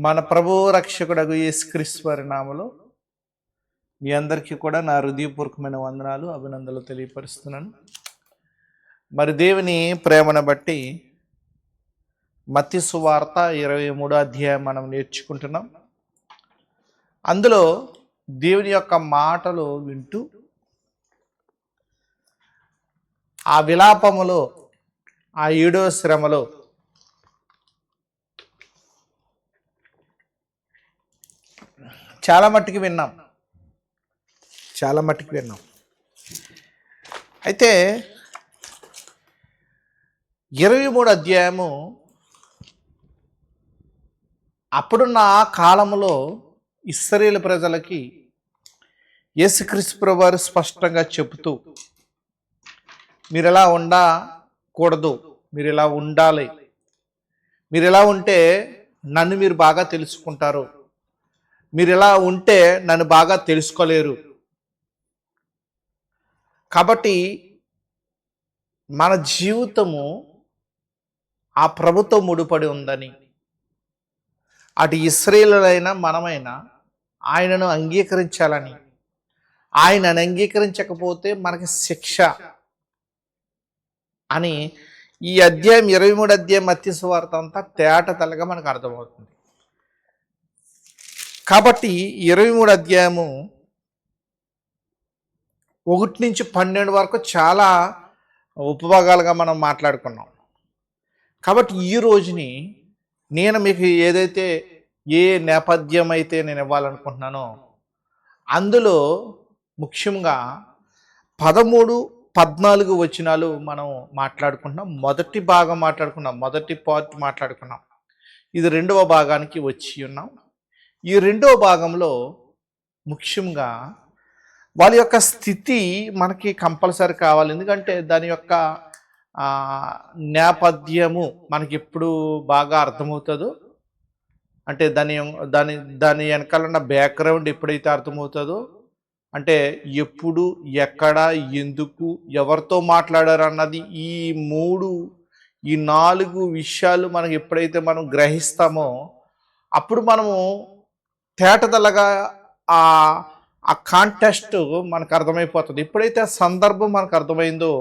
మన ప్రభు రక్షకుడగు యేసుక్రీస్తు వారి నామములో మీ అందరికీ కూడా నా హృదయపూర్వకమైన వందనాలు అభినందనలు తెలియపరుస్తున్నాను. మరి దేవుని ప్రేమను బట్టి మత్తయి సువార్త 23వ అధ్యాయం మనం నేర్చుకుంటున్నాం. అందులో దేవుని యొక్క మాటలు వింటూ ఆ విలాపములో ఆ 7వ శ్రమలో చాలా మట్టుకు విన్నాం. అయితే 23వ అధ్యాయము అప్పుడున్న ఆ కాలములో ఇశ్రాయేలు ప్రజలకి యేసుక్రీస్తు ప్రభువారు స్పష్టంగా చెబుతూ, మీరు ఎలా ఉండకూడదు, మీరు ఎలా ఉండాలి, మీరు ఎలా ఉంటే నన్ను మీరు బాగా తెలుసుకుంటారు, మీరు ఎలా ఉంటే నన్ను బాగా తెలుసుకోలేరు. కాబట్టి మన జీవితము ఆ ప్రభుతో ముడిపడి ఉందని, అటు ఇశ్రాయేలులైనా మనమైనా ఆయనను అంగీకరించాలని, ఆయనను అంగీకరించకపోతే మనకి శిక్ష అని ఈ అధ్యాయం 23వ అధ్యాయం మత్తయి సువార్త అంతా తేటతెల్లగా మనకు అర్థమవుతుంది. కాబట్టి 23వ అధ్యాయము 1 నుంచి 12 వరకు చాలా ఉపభాగాలుగా మనం మాట్లాడుకున్నాం. కాబట్టి ఈ రోజుని నేను మీకు ఏదైతే ఏ నేపథ్యం అయితే నేను ఇవ్వాలనుకుంటున్నానో అందులో ముఖ్యంగా 13, 14 వచనాలు మనం మాట్లాడుకుంటున్నాం. మొదటి భాగం మాట్లాడుకున్నాం, మొదటి పార్ట్ మాట్లాడుకున్నాం. ఇది 2వ భాగానికి వచ్చి ఉన్నాం. ఈ 2వ భాగంలో ముఖ్యంగా వాళ్ళ యొక్క స్థితి మనకి కంపల్సరీ కావాలి. ఎందుకంటే దాని యొక్క నేపథ్యము మనకి ఎప్పుడు బాగా అర్థమవుతుందో, అంటే దాని దాని దాని వెనకాల ఉన్న బ్యాక్గ్రౌండ్ ఎప్పుడైతే అర్థమవుతుందో, అంటే ఎప్పుడు, ఎక్కడ, ఎందుకు, ఎవరితో మాట్లాడారు అన్నది ఈ 4 విషయాలు మనకి ఎప్పుడైతే మనం గ్రహిస్తామో అప్పుడు మనము తేటతెల్లగా ఆ కాంటెస్ట్ మనకు అర్థమైపోతుంది. ఎప్పుడైతే ఆ సందర్భం మనకు అర్థమైందో,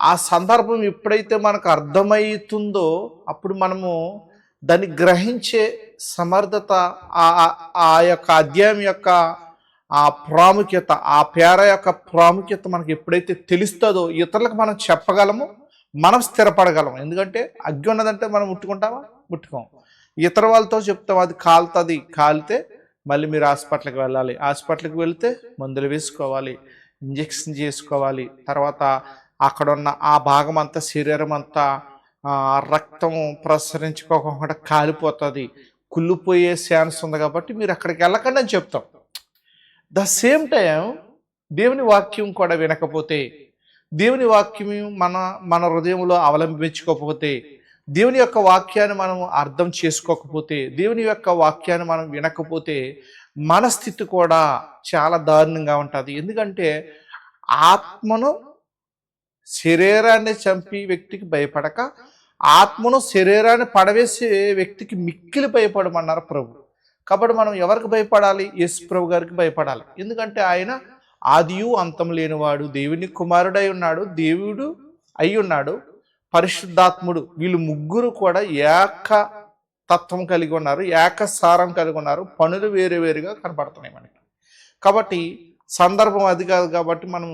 ఆ సందర్భం ఎప్పుడైతే మనకు అర్థమవుతుందో అప్పుడు మనము దాన్ని గ్రహించే సమర్థత, ఆ యొక్క అధ్యాయం యొక్క ఆ ప్రాముఖ్యత, ఆ పేర యొక్క ప్రాముఖ్యత మనకి ఎప్పుడైతే తెలుస్తుందో ఇతరులకు మనం చెప్పగలము, మనం స్థిరపడగలము. ఎందుకంటే అగ్గి ఉన్నదంటే మనం ముట్టుకుంటామా? ముట్టుకోం. ఇతర వాళ్ళతో చెప్తాం అది కాలుతుంది, కాలితే మళ్ళీ మీరు హాస్పిటల్కి వెళ్ళాలి, హాస్పిటల్కి వెళ్తే మందులు వేసుకోవాలి, ఇంజెక్షన్ చేసుకోవాలి, తర్వాత అక్కడున్న ఆ భాగం అంతా, శరీరం అంతా రక్తం ప్రసరించుకోకుండా కాలిపోతుంది, కుళ్ళిపోయే ఛాన్స్ ఉంది, కాబట్టి మీరు అక్కడికి వెళ్ళకండి అని చెప్తాం. ద సేమ్ టైం దేవుని వాక్యం కూడా వినకపోతే, దేవుని వాక్యం మన హృదయంలో అవలంబించుకోకపోతే, దేవుని యొక్క వాక్యాన్ని మనం అర్థం చేసుకోకపోతే, దేవుని యొక్క వాక్యాన్ని మనం వినకపోతే మన స్థితి కూడా చాలా దారుణంగా ఉంటుంది. ఎందుకంటే ఆత్మను శరీరాన్ని చంపి వ్యక్తికి భయపడక ఆత్మను శరీరాన్ని పడవేసే వ్యక్తికి మిక్కిలి భయపడమన్నారు ప్రభు. కాబట్టి మనం ఎవరికి భయపడాలి? యేసు ప్రభు గారికి భయపడాలి. ఎందుకంటే ఆయన ఆదియు అంతం లేనివాడు, దేవుని కుమారుడై ఉన్నాడు, దేవుడు అయి ఉన్నాడు, పరిశుద్ధాత్ముడు. వీళ్ళు ముగ్గురు కూడా ఏక తత్వం కలిగి ఉన్నారు, ఏకసారం కలిగి ఉన్నారు. పనులు వేరుగా కనపడుతున్నాయి మనకి. కాబట్టి సందర్భం అది కాదు. కాబట్టి మనం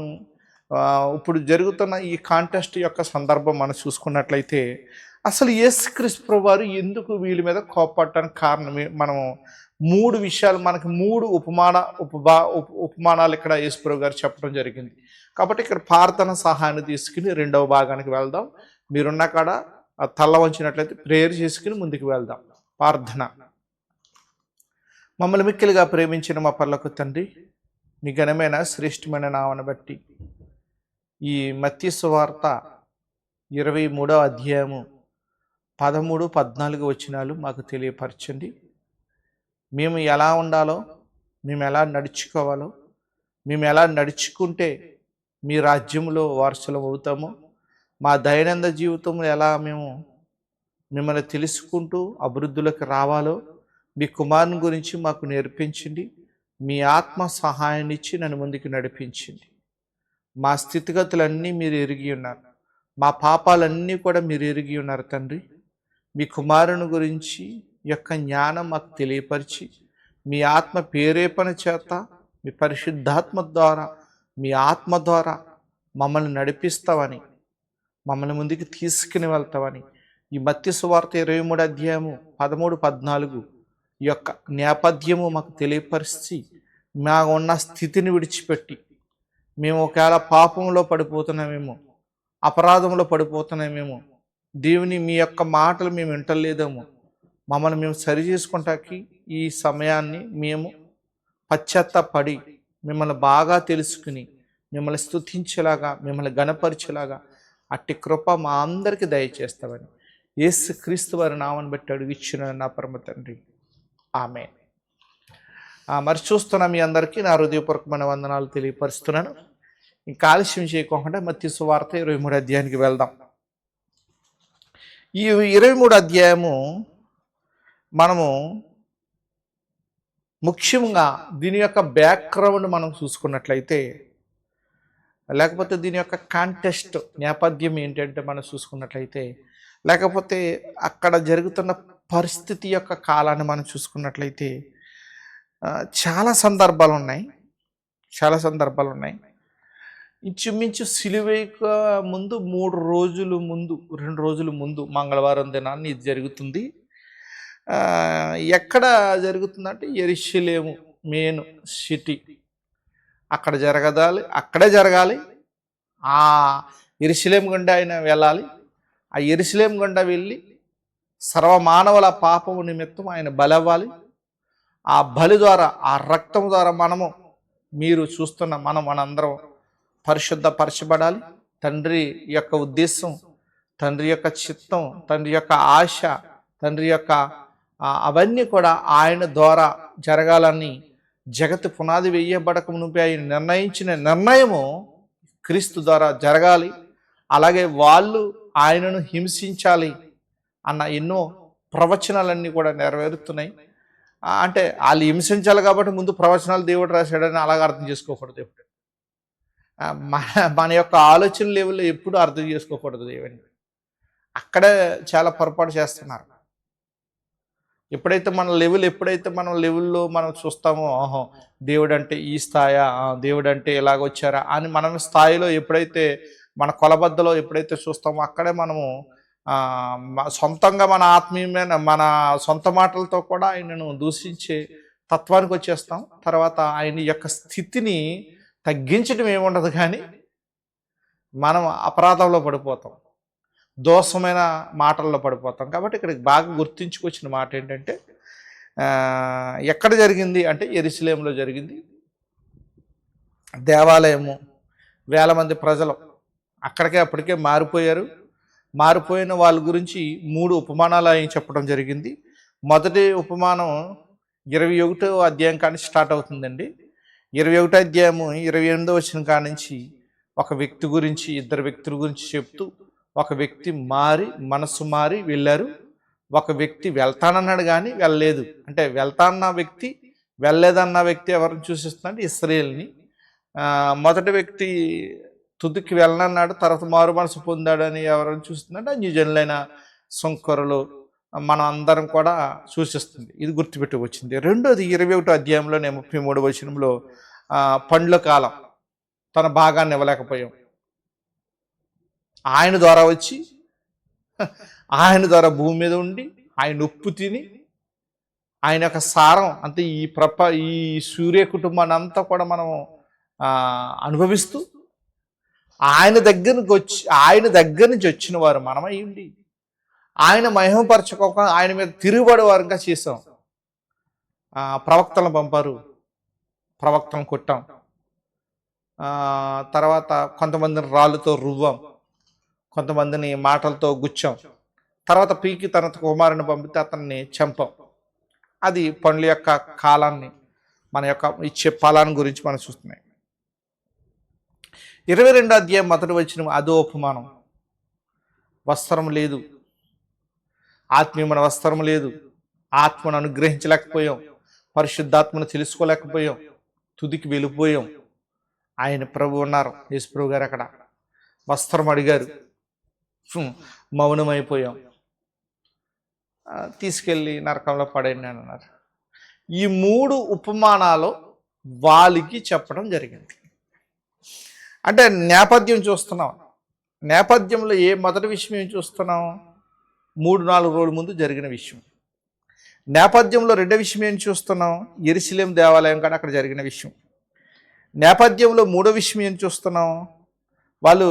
ఇప్పుడు జరుగుతున్న ఈ కాంటెస్ట్ యొక్క సందర్భం మనం చూసుకున్నట్లయితే అసలు యేసుక్రీస్తు ప్రభువారు ఎందుకు వీళ్ళ మీద కోపపడటానికి కారణం మనం 3 విషయాలు, మనకి 3 ఉపమానాలు ఇక్కడ యేసు ప్రభు గారు చెప్పడం జరిగింది. కాబట్టి ఇక్కడ ప్రార్థన సహాయాన్ని తీసుకుని 2వ భాగానికి వెళ్దాం. మీరున్న కాడ తల్ల వంచినట్లయితే ప్రేయర్ చేసుకుని ముందుకు వెళ్దాం. ప్రార్థన. మమ్మల్ని మిక్కిలిగా ప్రేమించిన మా పర్లకు తండ్రి, మీ ఘనమైన శ్రేష్టమైన నామను బట్టి ఈ మత్తయి సువార్త 23వ అధ్యాయము 13, 14 వచనాలు మాకు తెలియపరచండి. మేము ఎలా ఉండాలో, మేము ఎలా నడుచుకోవాలో, మేము ఎలా నడుచుకుంటే మీ రాజ్యంలో వారసులం అవుతామో, మా దైనందిన జీవితంలో ఎలా మేము మిమ్మల్ని తెలుసుకుంటూ అభివృద్ధిలోకి రావాలో, మీ కుమారుని గురించి మాకు నేర్పించండి. మీ ఆత్మ సహాయాన్ని ఇచ్చి నన్ను ముందుకు నడిపించింది. మా స్థితిగతులన్నీ మీరు ఎరిగి ఉన్నారు. మా పాపాలన్నీ కూడా మీరు ఎరిగి ఉన్నారు తండ్రి. మీ కుమారుని గురించి యొక్క జ్ఞానం మాకు తెలియపరిచి, మీ ఆత్మ ప్రేరేపణ చేత, మీ పరిశుద్ధాత్మ ద్వారా, మీ ఆత్మ ద్వారా మమ్మల్ని నడిపిస్తావని, మమ్మల్ని ముందుకు తీసుకుని వెళ్తావని ఈ మత్తయి సువార్త 23 అధ్యాయము 13, 14 ఈ యొక్క నేపథ్యము మాకు తెలియపరిచి, మా ఉన్న స్థితిని విడిచిపెట్టి, మేము ఒకవేళ పాపంలో పడిపోతున్నామేమో, అపరాధంలో పడిపోతున్నామేమో, దేవుని మీ యొక్క మాటలు మేము వింటలేదేమో, మమ్మల్ని మేము సరి చేసుకుంటాకి ఈ సమయాన్ని మేము పశ్చాత్తాపడి మిమ్మల్ని బాగా తెలుసుకుని మిమ్మల్ని స్తుతించేలాగా, మిమ్మల్ని గణపరిచేలాగా అట్టి కృప మా అందరికీ దయచేస్తామని యేసు క్రీస్తు వారి నామని బట్టి అడుగిచ్చిన నా పరమ తండ్రి, ఆమేన్. మరి చూస్తున్న మీ అందరికీ నా హృదయపూర్వకమైన వందనాలు తెలియపరుస్తున్నాను. ఇంకా ఆలస్యం చేయకుండా మత్తయి సువార్త 23 అధ్యాయానికి వెళ్దాం. ఈ 23 అధ్యాయము మనము ముఖ్యంగా దీని యొక్క బ్యాక్గ్రౌండ్ మనం చూసుకున్నట్లయితే, లేకపోతే దీని యొక్క కాంటెక్స్ట్ నేపథ్యం ఏంటంటే మనం చూసుకున్నట్లయితే, లేకపోతే అక్కడ జరుగుతున్న పరిస్థితి యొక్క కాలాన్ని మనం చూసుకున్నట్లయితే చాలా సందర్భాలు ఉన్నాయి. ఇంచుమించు సిలువేక ముందు 2 రోజుల ముందు మంగళవారం దినాన్ని ఇది జరుగుతుంది. ఎక్కడ జరుగుతుందంటే యెరూషలేము మెయిన్ సిటీ. అక్కడే జరగాలి. ఆ యెరూషలేము గుండా ఆయన వెళ్ళాలి. ఆ యెరూషలేము గుండా వెళ్ళి సర్వమానవుల పాపము నిమిత్తం ఆయన బలవ్వాలి. ఆ బలి ద్వారా, ఆ రక్తం ద్వారా మీరు చూస్తున్న మనందరం పరిశుద్ధపరచబడాలి. తండ్రి యొక్క ఉద్దేశం, తండ్రి యొక్క చిత్తం, తండ్రి యొక్క ఆశ, తండ్రి యొక్క అవన్నీ కూడా ఆయన ద్వారా జరగాలని జగత్తు పునాది వేయబడక మునుపే ఆయన నిర్ణయించిన నిర్ణయము క్రీస్తు ద్వారా జరగాలి. అలాగే వాళ్ళు ఆయనను హింసించాలి అన్న ఎన్నో ప్రవచనాలన్నీ కూడా నెరవేరుతున్నాయి. అంటే వాళ్ళు హింసించాలి కాబట్టి ముందు ప్రవచనాలు దేవుడు రాశాడని అలాగ అర్థం చేసుకోకూడదు. ఎప్పుడు మన యొక్క ఆలోచన లెవెల్లో ఎప్పుడు అర్థం చేసుకోకూడదు దేవుని. అక్కడే చాలా పొరపాటు చేస్తున్నారు. ఎప్పుడైతే మనం లెవెల్లో మనం చూస్తామో, ఓహో దేవుడు అంటే ఈ స్థాయా, దేవుడు అంటే ఇలాగొచ్చారా అని మనం స్థాయిలో ఎప్పుడైతే మన కొలబద్దలో ఎప్పుడైతే చూస్తామో, అక్కడే మనము సొంతంగా మన ఆత్మీయమైన మన సొంత మాటలతో కూడా ఆయనను దూషించే తత్వానికి వచ్చేస్తాం. తర్వాత ఆయన యొక్క స్థితిని తగ్గించడం ఏముండదు, కానీ మనం అపరాధంలో పడిపోతాం, దోషమైన మాటల్లో పడిపోతాం. కాబట్టి ఇక్కడ బాగా గుర్తించుకొచ్చిన మాట ఏంటంటే, ఎక్కడ జరిగింది అంటే యెరూషలేములో జరిగింది. దేవాలయము, వేల మంది ప్రజలు అప్పటికే మారిపోయిన వాళ్ళ గురించి 3 ఉపమానాలు ఆయన చెప్పడం జరిగింది. మొదటి ఉపమానం 21వ అధ్యాయం కానీ స్టార్ట్ అవుతుందండి. 21వ అధ్యాయము 28వ వచనం కానించి ఒక వ్యక్తి గురించి, 2 వ్యక్తుల గురించి చెప్తూ, ఒక వ్యక్తి మనసు మారి వెళ్ళారు. ఒక వ్యక్తి వెళ్తానన్నాడు కానీ వెళ్ళలేదు. అంటే వెళ్తాన్న వ్యక్తి, వెళ్ళలేదన్న వ్యక్తి ఎవరిని సూచిస్తుందంటే ఇశ్రాయేలుని. మొదటి వ్యక్తి తుదికి వెళ్ళనన్నాడు, తర్వాత మారు మనసు పొందాడని ఎవరైనా చూస్తుందంటే అన్యజనులైన సుంకరులు, మనం అందరం కూడా సూచిస్తుంది. ఇది గుర్తుపెట్టి వచ్చింది. రెండోది 21వ అధ్యాయంలోనే 33వ వచనంలో పండ్ల కాలం, తన భాగాన్ని ఇవ్వలేకపోయాం. ఆయన ద్వారా వచ్చి, ఆయన ద్వారా భూమి మీద ఉండి, ఆయన ఉప్పు తిని, ఆయన యొక్క సారం అంతే ఈ సూర్య కుటుంబాన్ని అంతా కూడా మనం అనుభవిస్తూ, ఆయన దగ్గర నుంచి వచ్చిన వారు మనమై ఉండి, ఆయన మహిమపరచుకోక ఆయన మీద తిరుగుబడి వారుగా చేసాం. ప్రవక్తలను పంపారు, ప్రవక్తలను కొట్టాం. తర్వాత కొంతమందిని రాళ్ళతో రువ్వాం, కొంతమందిని మాటలతో గుచ్చాం. తర్వాత పీకి తన కుమారుని పంపితే అతన్ని చంపాం. అది పండ్ల యొక్క కాలాన్ని, మన యొక్క ఇచ్చే ఫలాన్ని గురించి మనం చూస్తున్నాం. 22వ అధ్యాయం మొదటి వచనం అదో ఉపమానం. వస్త్రం లేదు, ఆత్మీయమైన వస్త్రం లేదు, ఆత్మను అనుగ్రహించలేకపోయాం, పరిశుద్ధాత్మను తెలుసుకోలేకపోయాం, తుదికి వెళ్ళిపోయాం. ఆయన ప్రభు ఉన్నారు, యేసు ప్రభు గారు అక్కడ వస్త్రం అడిగారు, మౌనమైపోయాం. తీసుకెళ్ళి నరకంలో పడేయండి అని అన్నారు. ఈ 3 ఉపమానాలు వాళ్ళకి చెప్పడం జరిగింది. అంటే నేపథ్యం చూస్తున్నాం. నేపథ్యంలో మొదటి విషయం ఏం చూస్తున్నాం? 3-4 రోజుల ముందు జరిగిన విషయం. నేపథ్యంలో రెండో విషయం ఏం చూస్తున్నాం? యెరూషలేము దేవాలయం కాడ అక్కడ జరిగిన విషయం. నేపథ్యంలో మూడో విషయం ఏం చూస్తున్నాం? వాళ్ళు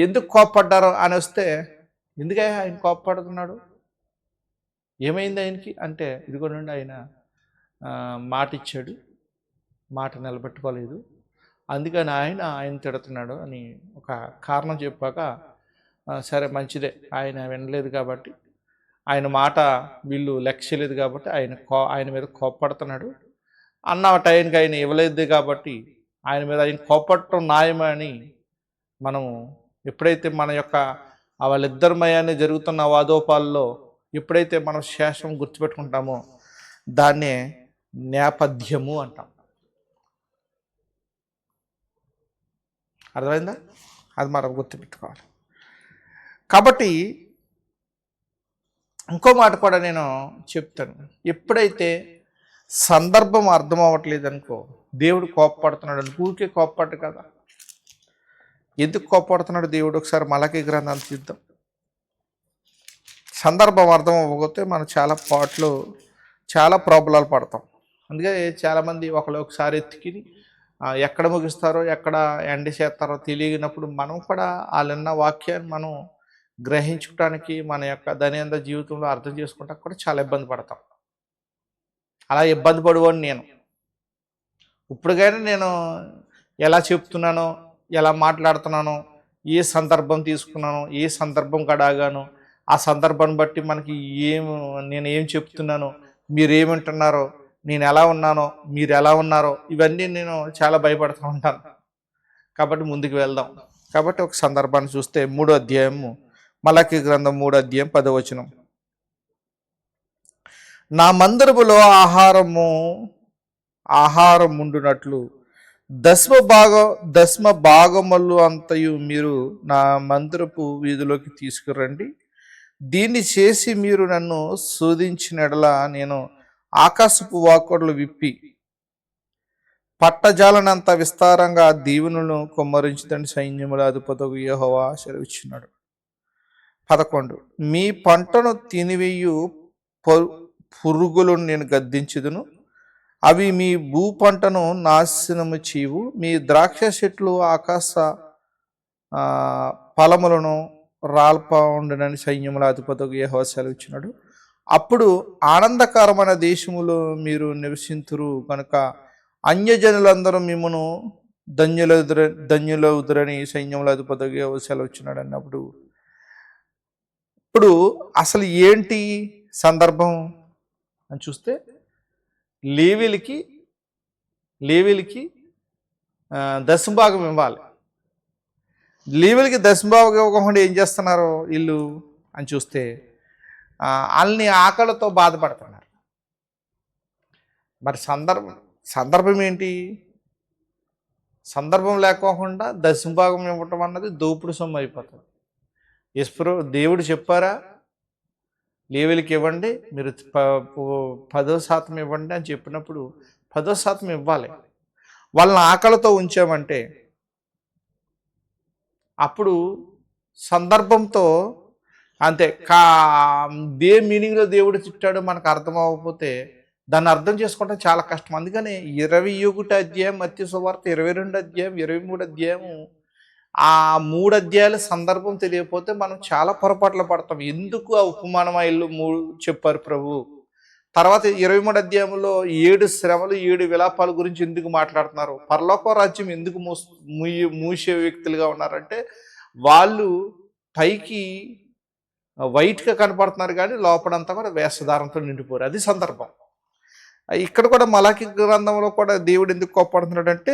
ఎందుకు కోప్పడ్డారు అని వస్తే, ఎందుకయ్యా ఆయన కోప్పడుతున్నాడు, ఏమైంది ఆయనకి అంటే, ఇదిగోనండి ఆయన మాట ఇచ్చాడు, మాట నిలబెట్టుకోలేదు, అందుకని ఆయన తిడుతున్నాడు అని ఒక కారణం చెప్పాక, సరే మంచిదే, ఆయన వినలేదు కాబట్టి, ఆయన మాట వీళ్ళు లక్ష్యలేదు కాబట్టి ఆయన మీద కోప్పడుతున్నాడు అన్న టైంకి ఆయన ఇవ్వలేదు కాబట్టి ఆయన కోప్పడటం న్యాయమని మనము ఎప్పుడైతే మన యొక్క వాళ్ళిద్దరి మయాన్ని జరుగుతున్న వాదోపాల్లో ఎప్పుడైతే మనం శేషం గుర్తుపెట్టుకుంటామో దాన్నే నేపథ్యము అంటాం. అర్థమైందా? అది మనం గుర్తుపెట్టుకోవాలి. కాబట్టి ఇంకో మాట కూడా నేను చెప్తాను. ఎప్పుడైతే సందర్భం అర్థం అవ్వట్లేదు అనుకో, దేవుడు కోప్పడుతున్నాడు అని ఊరికే కోప్పడు కదా. ఎందుకు కోప్పడుతున్నాడు దేవుడు? ఒకసారి మలకీ గ్రంథాలు చూద్దాం. సందర్భం అర్థం అవ్వకపోతే మనం చాలా ప్రాబ్లాలు పడతాం. అందుకే చాలామంది ఒకసారి ఎత్తికి ఎక్కడ ముగిస్తారో ఎక్కడ ఎండ చేస్తారో తెలియనప్పుడు మనం కూడా వాళ్ళన్న వాక్యాన్ని మనం గ్రహించుకోవడానికి మన యొక్క దైనందిన జీవితంలో అర్థం చేసుకోవడానికి కూడా చాలా ఇబ్బంది పడతాం. అలా ఇబ్బంది పడేవాడిని నేను. ఇప్పుడుగానే నేను ఎలా చెప్తున్నానో, ఎలా మాట్లాడుతున్నానో, ఏ సందర్భం తీసుకున్నానో, ఏ సందర్భం కడాగానో, ఆ సందర్భాన్ని బట్టి మనకి నేను ఏం చెప్తున్నానో, మీరేమంటున్నారో, నేను ఎలా ఉన్నానో, మీరు ఎలా ఉన్నారో, ఇవన్నీ నేను చాలా భయపడుతూ ఉంటాను. కాబట్టి ముందుకు వెళ్దాం. కాబట్టి ఒక సందర్భాన్ని చూస్తే 3వ అధ్యాయము, మలకీ గ్రంథం 3వ అధ్యాయం 10వ వచనం. నా మందిరములో ఆహారం ఉండునట్లు దశమ భాగములు అంతయు మీరు నా మందిరపు వీధిలోకి తీసుకురండి. దీన్ని చేసి మీరు నన్ను శోధించినడలా నేను ఆకాశపు వాకడలు విప్పి పట్టజాలనంత విస్తారంగా దీవెనలను కుమ్మరించుదని సైన్యముల అధిపతగు యెహోవా సెలవిచ్చున్నాడు. 11 మీ పంటను తినివేయు పురుగులను నేను గద్దించుదును, అవి మీ భూ పంటను నాశనము చేయవు. మీ ద్రాక్ష చెట్లు ఆకాశ ఫలములను రాల్ప ఉండునని సైన్యముల అధిపతగు యెహోవా సెలవిచ్చున్నాడు. అప్పుడు ఆనందకరమైన దేశములో మీరు నివసింతురు కనుక అన్యజనులందరూ మిమ్మను ధన్యులవుదురని సైన్యముల అధిపతగు యెహోవా సెలవిచ్చున్నాడు అన్నప్పుడు, ఇప్పుడు అసలు ఏంటి సందర్భం అని చూస్తే, లేవీలకి దశంభాగం ఇవ్వాలి. లేవీలకి దశంభాగం ఇవ్వకుండా ఏం చేస్తున్నారు వీళ్ళు అని చూస్తే, వాళ్ళని ఆకలితో బాధపడుతున్నారు. మరి సందర్భం ఏంటి? సందర్భం లేకోకుండా దశంభాగం ఇవ్వటం అన్నది దోపుడు సొమ్ము అయిపోతుంది. దేవుడు చెప్పారా, లేవీలకి ఇవ్వండి, మీరు 10% ఇవ్వండి అని చెప్పినప్పుడు 10% ఇవ్వాలి. వాళ్ళని ఆకలితో ఉంచామంటే అప్పుడు సందర్భంతో అంతే మీనింగ్లో దేవుడు తిట్టాడో మనకు అర్థం అవ్వకపోతే దాన్ని అర్థం చేసుకోవడం చాలా కష్టం. అందుకని 21 అధ్యాయం మత్తయి సువార్త, 22 అధ్యాయం, 23 అధ్యాయం, ఆ 3 అధ్యాయాల సందర్భం తెలియకపోతే మనం చాలా పొరపాట్లు పడతాం. ఎందుకు ఆ ఉపమానం ఇల్లు 3 చెప్పారు ప్రభు? తర్వాత 23 అధ్యాయంలో 7 శ్రమలు 7 విలాపాల గురించి ఎందుకు మాట్లాడుతున్నారు? పరలోక రాజ్యం ఎందుకు మూసే వ్యక్తులుగా ఉన్నారంటే, వాళ్ళు పైకి వైట్గా కనపడుతున్నారు కానీ లోపలంతా కూడా వేషధారంతో నిండిపోరు. అది సందర్భం. ఇక్కడ కూడా మలాకి గ్రంథంలో కూడా దేవుడు ఎందుకు కోప్పడుతున్నాడు అంటే,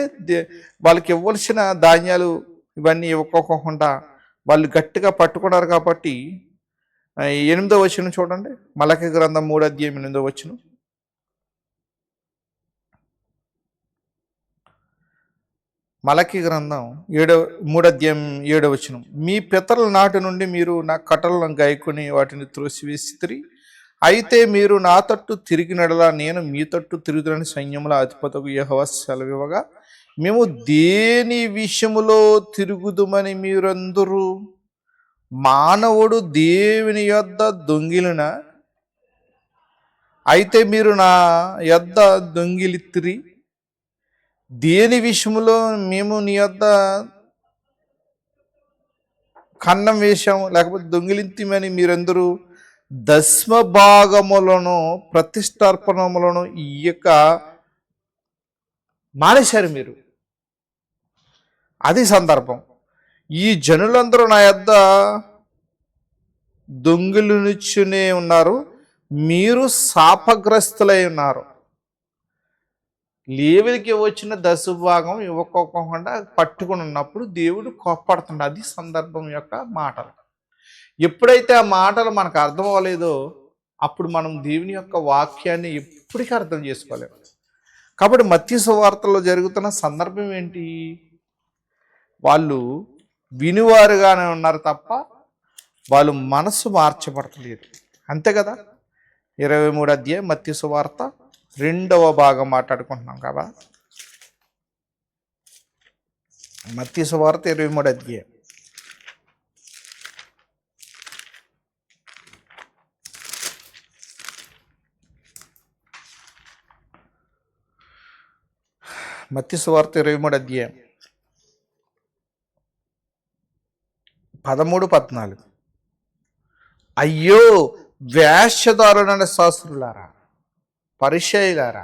వాళ్ళకి ఇవ్వాల్సిన ధాన్యాలు ఇవన్నీ ఇవ్వకోకుండా వాళ్ళు గట్టిగా పట్టుకున్నారు కాబట్టి 8వ వచనం చూడండి. మలకి గ్రంథం 3 అధ్యాయం 8వ వచనం. మలకి గ్రంథం 3 అధ్యాయం 7వ వచనం. మీ పితరుల నాటి నుండి మీరు నా కట్టలను గాయకుని వాటిని త్రోసివేసిరి. అయితే మీరు నా తట్టు తిరిగినడలా నేను మీ తట్టు తిరుగుతున్న సైన్యముల అధిపతకు యెహోవా సెలవివ్వగా మేము దేని విషయములో తిరుగుదుమని మీరందరూ? మానవుడు దేవుని యొద్ద దొంగిలిన అయితే మీరు నా యొద్ద దొంగిలిత్తిరి. దేని విషయంలో మేము నీ యొద్ద కన్నం వేశాము లేకపోతే దొంగిలింతిమని మీరందరూ? దశమ భాగములను ప్రతిష్టార్పణములను ఇయ్యక మానేశారు మీరు. అది సందర్భం. ఈ జనులందరూ నా యొద్ద దొంగిలించునే ఉన్నారు, మీరు శాపగ్రస్తులై ఉన్నారు. లేవికి వచ్చిన దశభాగం ఇవ్వకోకుండా పట్టుకుని ఉన్నప్పుడు దేవుడు కోప్పడుతున్నాడు. అది సందర్భం యొక్క మాటలు. ఎప్పుడైతే ఆ మాటలు మనకు అర్థం అవ్వలేదో అప్పుడు మనం దేవుని యొక్క వాక్యాన్ని ఎప్పటికీ అర్థం చేసుకోలేము. కాబట్టి మత్తయి సువార్తలో జరుగుతున్న సందర్భం ఏంటి? వాళ్ళు వినివారుగానే ఉన్నారు తప్ప వాళ్ళు మనసు మార్చబడతలేదు. అంతే కదా. 23 అధ్యాయం మత్తయి సువార్త 2వ భాగం మాట్లాడుకుంటున్నాం కదా. మత్తయి సువార్త 23 అధ్యాయం. మత్తయి సువార్త 23 అధ్యాయం 13-14. అయ్యో వేషధారులైన శాస్త్రులారా, పరిసయ్యులారా,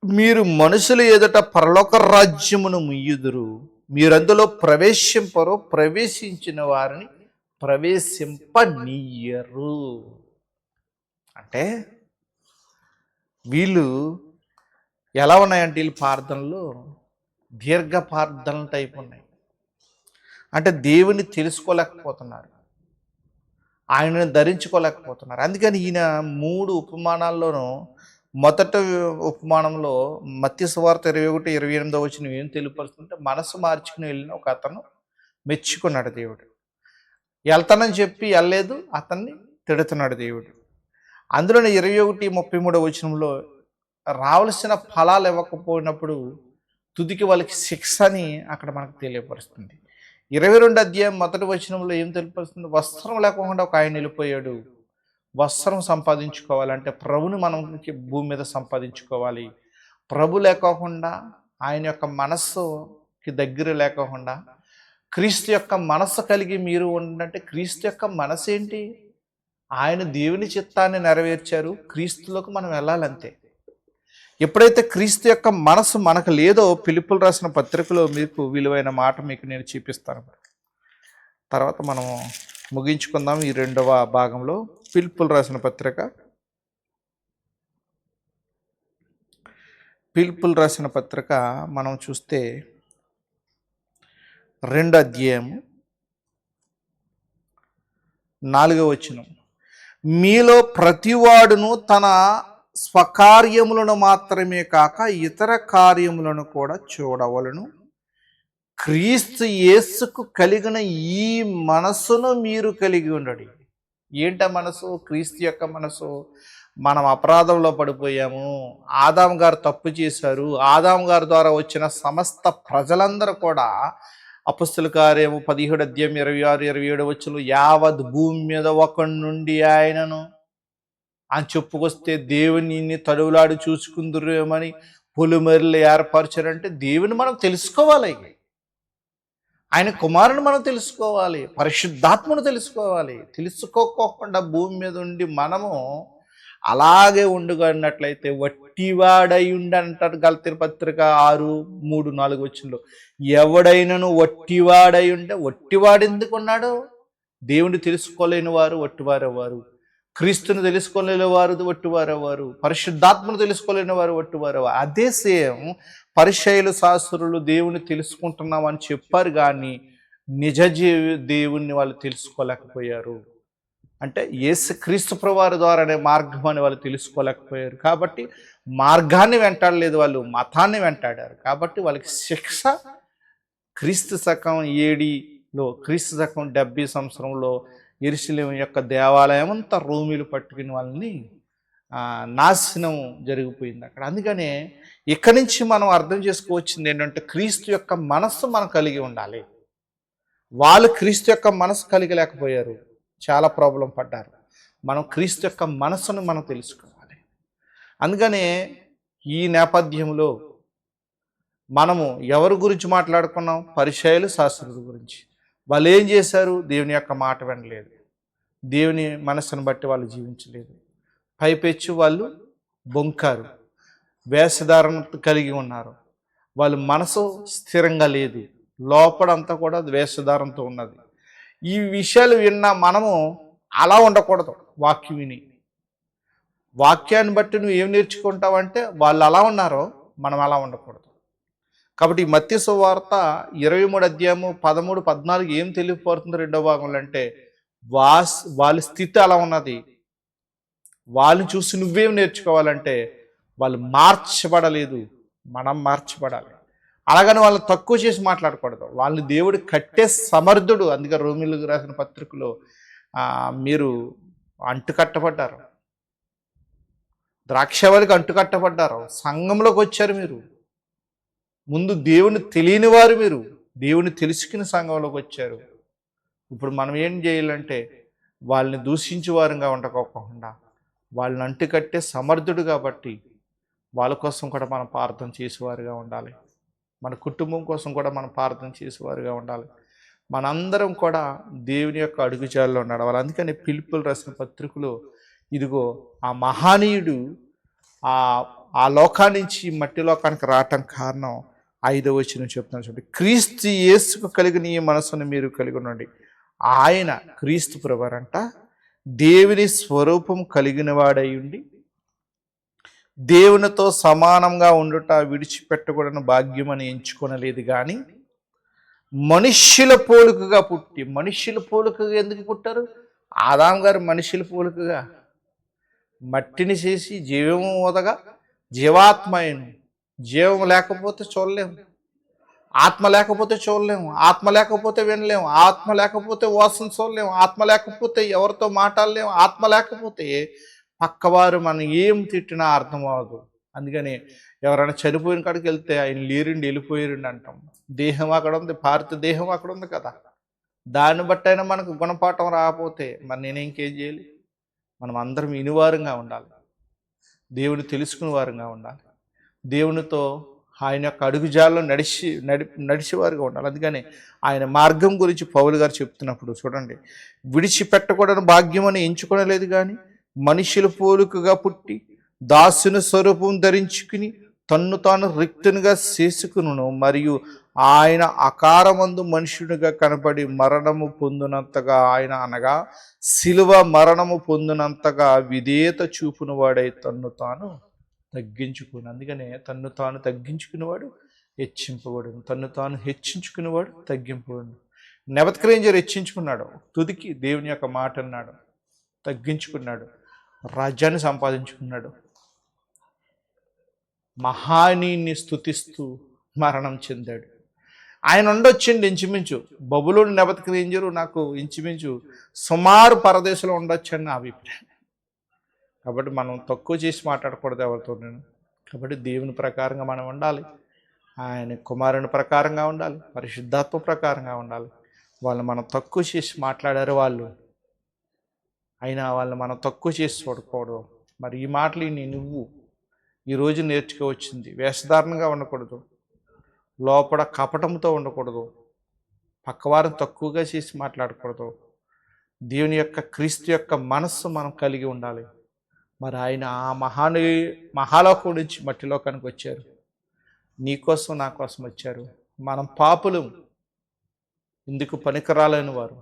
మీరు మనుషుల ఎదుట పరలోక రాజ్యమును ముయ్యుదురు, మీరందులో ప్రవేశింపరు, ప్రవేశించిన వారిని ప్రవేశింపనీయరు. అంటే వీళ్ళు ఎలా ఉన్నాయంటే వీళ్ళు ప్రార్థనలు దీర్ఘ ప్రార్థనల టైప్ ఉన్నాయి. అంటే దేవుని తెలుసుకోలేకపోతున్నారు, ఆయనను ధరించుకోలేకపోతున్నారు. అందుకని ఈయన 3 ఉపమానాల్లోనూ మొదటి ఉపమానంలో మత్తయి సువార్త 21-28 వచ్చిన ఏం తెలియపరుస్తుంటే మనసు మార్చుకుని వెళ్ళిన ఒక అతను మెచ్చుకున్నాడు దేవుడు. వెళ్తానని చెప్పి వెళ్ళలేదు, అతన్ని తిడుతున్నాడు దేవుడు. అందులోనే 21-33 వచనంలో రావాల్సిన ఫలాలు ఇవ్వకపోయినప్పుడు తుదికి వాళ్ళకి శిక్ష అని అక్కడ మనకు తెలియపరుస్తుంది. 22 అధ్యాయం మొదటి వచనంలో ఏం తెలియపరుస్తుంది? వస్త్రం లేకుండా ఒక ఆయన వెళ్ళిపోయాడు. వస్త్రం సంపాదించుకోవాలంటే ప్రభుని మనం భూమి మీద సంపాదించుకోవాలి. ప్రభు లేకోకుండా, ఆయన యొక్క మనస్సుకి దగ్గర లేకోకుండా, క్రీస్తు యొక్క మనస్సు కలిగి మీరు ఉండంటే క్రీస్తు యొక్క మనసు ఏంటి? ఆయన దేవుని చిత్తాన్ని నెరవేర్చారు, క్రీస్తులోకి మనం వెళ్ళాలంతే. ఎప్పుడైతే క్రీస్తు యొక్క మనసు మనకు లేదో, ఫిలిప్పులు రాసిన పత్రికలో మీకు విలువైన మాట మీకు నేను చూపిస్తాను. తర్వాత మనం ముగించుకుందాం ఈ 2వ భాగంలో. ఫిలిప్పులు రాసిన పత్రిక, ఫిలిప్పులు రాసిన పత్రిక మనం చూస్తే 2 అధ్యాయం 4వ వచనం. మీలో ప్రతివాడును తన స్వకార్యములను మాత్రమే కాక ఇతర కార్యములను కూడా చూడవలను. క్రీస్తు యేసుకు కలిగిన ఈ మనసును మీరు కలిగి ఉండడి. ఏంట మనసు? క్రీస్తు యొక్క మనసు. మనం అపరాధంలో పడిపోయాము, ఆదాము గారు తప్పు చేశారు. ఆదాము గారి ద్వారా వచ్చిన సమస్త ప్రజలందరూ కూడా అపొస్తలుల కార్యము 17 అధ్యాయం 26-27 వచ్చులు యావత్ భూమి మీద ఒకడి నుండి ఆయనను అని చెప్పుకొస్తే దేవుని తడువులాడు చూసుకుందురేమని పొలిమేరలు ఏర్పరచారంటే దేవుని మనం తెలుసుకోవాలి, ఆయన కుమారుని మనం తెలుసుకోవాలి, పరిశుద్ధాత్మను తెలుసుకోవాలి. తెలుసుకోకుండా భూమి మీద ఉండి మనము అలాగే ఉండుకున్నట్లయితే వట్టివాడై ఉండి అంటారు గలతీ పత్రిక 6:3-4 వచనంలో. ఎవడైనను వట్టివాడై ఉంటే, వట్టివాడు ఎందుకు ఉన్నాడు? దేవుని తెలుసుకోలేని వారు వట్టివారెవారు, క్రీస్తుని తెలుసుకోలేని వారు వట్టివారెవారు, పరిశుద్ధాత్మను తెలుసుకోలేని వారు వట్టివారెవారు. అదే సేమ్ పరిసయ్యులు శాస్త్రులు దేవుని తెలుసుకుంటున్నామని చెప్పారు, కానీ నిజ దేవుణ్ణి వాళ్ళు తెలుసుకోలేకపోయారు. అంటే యేసుక్రీస్తు ప్రభువారి ద్వారానే మార్గం అని వాళ్ళు తెలుసుకోలేకపోయారు. కాబట్టి మార్గాన్ని వెంటాడలేదు, వాళ్ళు మతాన్ని వెంటాడారు. కాబట్టి వాళ్ళకి శిక్ష క్రీస్తు శకం ఏడీలో, క్రీస్తు శకం 70 సంవత్సరంలో యెరూషలేము యొక్క దేవాలయం అంతా రోమీలు పట్టుకుని వాళ్ళని నాశనం జరిగిపోయింది అక్కడ. అందుకనే ఇక్కడి నుంచి మనం అర్థం చేసుకోవచ్చింది ఏంటంటే, క్రీస్తు యొక్క మనస్సు మనం కలిగి ఉండాలి. వాళ్ళు క్రీస్తు యొక్క మనసు కలిగి లేకపోయారు, చాలా ప్రాబ్లం పడ్డారు. మనం క్రీస్తు యొక్క మనసును మనం తెలుసుకోవాలి. అందుకనే ఈ నేపథ్యంలో మనము ఎవరి గురించి మాట్లాడుకున్నాం? పరిసయ్యులు, శాస్త్రుల గురించి. వాళ్ళు ఏం చేశారు? దేవుని యొక్క మాట వినలేదు, దేవుని మనసును బట్టి వాళ్ళు జీవించలేదు. పైపెచ్చు వాళ్ళు బొంకారు, వేషధారణ కలిగి ఉన్నారు. వాళ్ళ మనసు స్థిరంగా లేదు, లోపడంతా కూడా వేషధారంతో ఉన్నది. ఈ విషయాలు విన్నా మనము అలా ఉండకూడదు. వాక్యం విని వాక్యాన్ని బట్టి నువ్వు ఏం నేర్చుకుంటావంటే, వాళ్ళు అలా ఉన్నారో మనం అలా ఉండకూడదు. కాబట్టి మత్తయి సువార్త 23 అధ్యాయము 13, 14 ఏం తెలియపడుతుంది రెండో భాగంలో అంటే, వాళ్ళ స్థితి అలా ఉన్నది. వాళ్ళని చూసి నువ్వేం నేర్చుకోవాలంటే, వాళ్ళు మార్చబడలేదు, మనం మార్చబడాలి. అలాగని వాళ్ళని తక్కువ చేసి మాట్లాడకూడదు. వాళ్ళని దేవుడు కట్టే సమర్థుడు. అందుకే రోమీయులకు రాసిన పత్రికలో మీరు అంటుకట్టబడ్డారు, ద్రాక్షవల్లికి అంటుకట్టబడ్డారు, సంఘంలోకి వచ్చారు. మీరు ముందు దేవుని తెలియని వారు, మీరు దేవుని తెలుసుకుని సంఘంలోకి వచ్చారు. ఇప్పుడు మనం ఏం చేయాలంటే, వాళ్ళని దూషించే వారంగా ఉండకోకుండా వాళ్ళని అంటుకట్టే సమర్థుడు కాబట్టి వాళ్ళ కోసం కూడా మనం ప్రార్థన చేసేవారుగా ఉండాలి. మన కుటుంబం కోసం కూడా మనం ప్రార్థన చేసేవారుగా ఉండాలి. మనందరం కూడా దేవుని యొక్క అడుగుజాడల్లో నడవాలి. అందుకని ఫిలిప్పీయులకు రాసిన పత్రికలో ఇదిగో ఆ మహానీయుడు ఆ లోకాన్నించి మట్టి లోకానికి రావటం కారణం 5వ వచనం చెప్తున్నాను చూడండి. క్రీస్తు యేసుకు కలిగిన ఈ మనసును మీరు కలిగి ఉండండి. ఆయన క్రీస్తు ప్రభువారంట దేవుని స్వరూపం కలిగిన వాడై ఉండి దేవునితో సమానంగా ఉండుట విడిచిపెట్టకూడని భాగ్యమని ఎంచుకొనలేదు, కానీ మనుష్యుల పోలికగా పుట్టి. మనుష్యుల పోలికగా ఎందుకు పుట్టారు? ఆదాం గారు మనుష్యుల పోలికగా మట్టిని చేసి జీవము ఓదగా జీవాత్మయను. జీవం లేకపోతే చూడలేము, ఆత్మ లేకపోతే చూడలేము, ఆత్మ లేకపోతే వినలేము, ఆత్మ లేకపోతే వాసన చూడలేము, ఆత్మ లేకపోతే ఎవరితో మాట్లాడలేము, ఆత్మ లేకపోతే పక్కవారు మనం ఏం తిట్టినా అర్థం అవ్వదు. అందుకని ఎవరైనా చనిపోయిన కాడికి వెళ్తే ఆయన లేరండి, వెళ్ళిపోయారండి అంటాం. దేహం అక్కడ ఉంది, భారత దేహం అక్కడ ఉంది కదా. దాన్ని బట్టి అయినా మనకు గుణపాఠం రాకపోతే మరి నేను ఇంకేం చేయాలి? మనం అందరం వినివారంగా ఉండాలి, దేవుని తెలుసుకునే వారంగా ఉండాలి, దేవునితో ఆయన యొక్క అడుగుజాల్లో నడిచేవారుగా ఉండాలి. అందుకని ఆయన మార్గం గురించి పౌలు గారు చెప్తున్నప్పుడు చూడండి, విడిచిపెట్టకూడని భాగ్యం అని ఎంచుకోనలేదు, కానీ మనుషుల పోలికగా పుట్టి దాసుని స్వరూపం ధరించుకుని తన్ను తాను రిక్తునిగా చేసుకును, మరియు ఆయన ఆకారమందు మనుషునిగా కనబడి మరణము పొందినంతగా, ఆయన అనగా శిలువ మరణము పొందినంతగా విధేయత చూపును వాడై తన్ను తాను తగ్గించుకుని. అందుకనే తన్ను తాను తగ్గించుకునేవాడు హెచ్చింపబడును, తన్ను తాను హెచ్చించుకునేవాడు తగ్గింపబడును. నెబుకద్నెజరు హెచ్చించుకున్నాడు, తుదికి దేవుని యొక్క మాట అన్నాడు, తగ్గించుకున్నాడు, రాజ్యాన్ని సంపాదించుకున్నాడు, మహానీయుని స్తుతిస్తూ మరణం చెందాడు. ఆయన ఉండొచ్చండి ఇంచుమించు బబులోను నెబుకద్నెజరు నాకు ఇంచుమించు సుమారు పరదేశంలో ఉండొచ్చని నా అభిప్రాయం. కాబట్టి మనం తక్కువ చేసి మాట్లాడకూడదు ఎవరితో. కాబట్టి దేవుని ప్రకారంగా మనం ఉండాలి, ఆయన కుమారుని ప్రకారంగా ఉండాలి, పరిశుద్ధాత్మ ప్రకారంగా ఉండాలి. వాళ్ళు మనం తక్కువ చేసి మాట్లాడారు వాళ్ళు, అయినా వాళ్ళు మనం తక్కువ చేసి చూడకూడదు. మరి ఈ మాటలు నువ్వు ఈరోజు నేర్చుకోవచ్చింది. వేషధారణగా ఉండకూడదు, లోపల కపటంతో ఉండకూడదు, పక్కవారిని తక్కువగా చేసి మాట్లాడకూడదు. దేవుని యొక్క క్రీస్తు యొక్క మనస్సు మనం కలిగి ఉండాలి. మరి ఆయన ఆ మహాలోకం నుంచి మట్టిలోకానికి వచ్చారు, నీకోసం నా కోసం వచ్చారు. మనం పాపులు, ఇందుకు పనికిరాలేని వారు,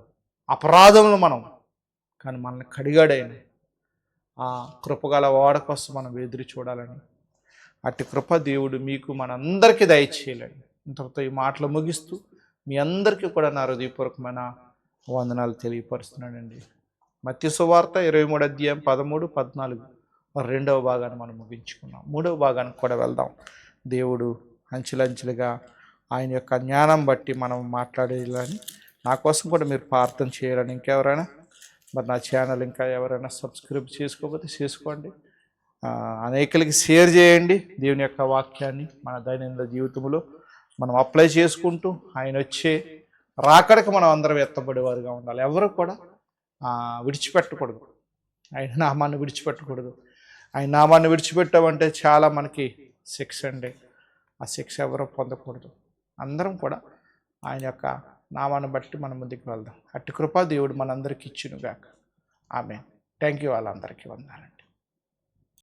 అపరాధములు మనం, కానీ మనల్ని కడిగాడైన ఆ కృపగల వాడ కోసం మనం ఎదురు చూడాలని, అట్టి కృప దేవుడు మీకు మనందరికీ దయచేయాలని ఇంతటితో ఈ మాటలు ముగిస్తూ మీ అందరికీ కూడా నా హృదయపూర్వకమైన వందనాలు తెలియపరుస్తున్నానండి. మత్తయి సువార్త 23 అధ్యాయం 13, 14 రెండవ భాగాన్ని మనం ముగించుకున్నాం. మూడవ భాగానికి కూడా వెళ్దాం. దేవుడు అంచెలంచెలుగా ఆయన యొక్క జ్ఞానం బట్టి మనం మాట్లాడేయాలని, నా కోసం కూడా మీరు ప్రార్థన చేయాలని, ఇంకెవరైనా మరి నా ఛానల్ ఇంకా ఎవరైనా సబ్స్క్రైబ్ చేసుకోకపోతే చేసుకోండి. అనేకులకి షేర్ చేయండి. దేవుని యొక్క వాక్యాన్ని మన దైనందిన జీవితంలో మనం అప్లై చేసుకుంటూ ఆయన వచ్చే రాకడకు మనం అందరం ఎత్తబడేవారుగా ఉండాలి. ఎవరు కూడా విడిచిపెట్టకూడదు. ఆయన నామాన్ని విడిచిపెట్టకూడదు. ఆయన నామాన్ని విడిచిపెట్టామంటే చాలా మనకి శిక్ష అండి. ఆ శిక్ష ఎవరో పొందకూడదు. అందరం కూడా ఆయన యొక్క నామాన్ని బట్టి మనం ముందుకు వెళ్దాం. అట్టి కృపా దేవుడు మనందరికీ ఇచ్చునుగాక. ఆమేన్. Thank you. వాళ్ళందరికీ వందనాలండి.